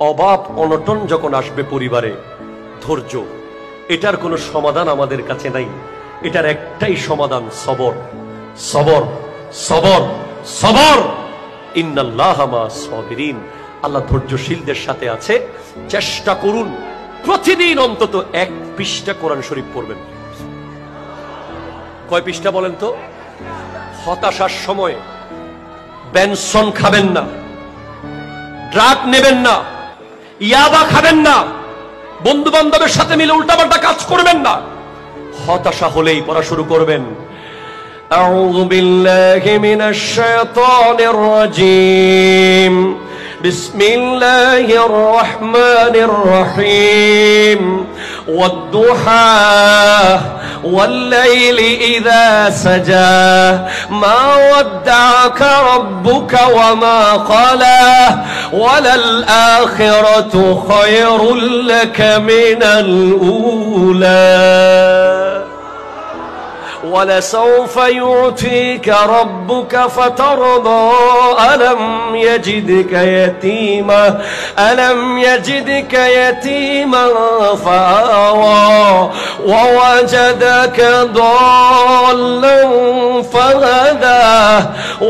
অভাব অনটন যখন আসবে পরিবারে, ধৈর্য, এটার কোনো সমাধান আমাদের কাছে নাই। এটার একটাই সমাধান, সবর, সবর, সবর, সবর। ইন্নাল্লাহা মা'আস সাবিরিন, আল্লাহ ধৈর্যশীলদের সাথে আছে। চেষ্টা করুন প্রতিদিন অন্তত 1 পৃষ্ঠা কোরআন শরীফ পড়বেন। কয় পৃষ্ঠা বলেন তো? হতাশার সময় বেনসন খাবেন না, ড্রাগ নেবেন না, ইয়াবা খাবেন না, বন্ধু বান্ধবের সাথে মিলে উল্টাপাল্টা কাজ করবেন না। হতাশা হলেই পড়া শুরু করবেন। আউযু বিল্লাহি মিনাশ শাইতানির রাজীম। বিসমিল্লাহির রহমানির রহিম। ওয়াদ-দুহা والليل إذا سجى ما ودعك ربك وما قلى وللآخرة خير لك من الأولى ولسوف يعطيك ربك فترضى ألم يجدك يتيما فآوى ووجدك ضالا فهدى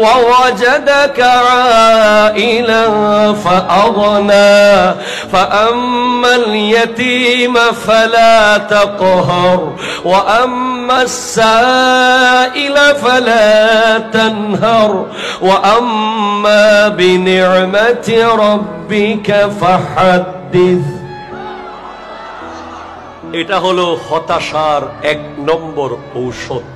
ووجدك عائلا فأغنى فأما اليتيم فلا تقهر وأما السائل فلا تنهر وأما بنعمة ربك فحدث। এটা হলো হতাশার 1 নম্বর ঔষধ।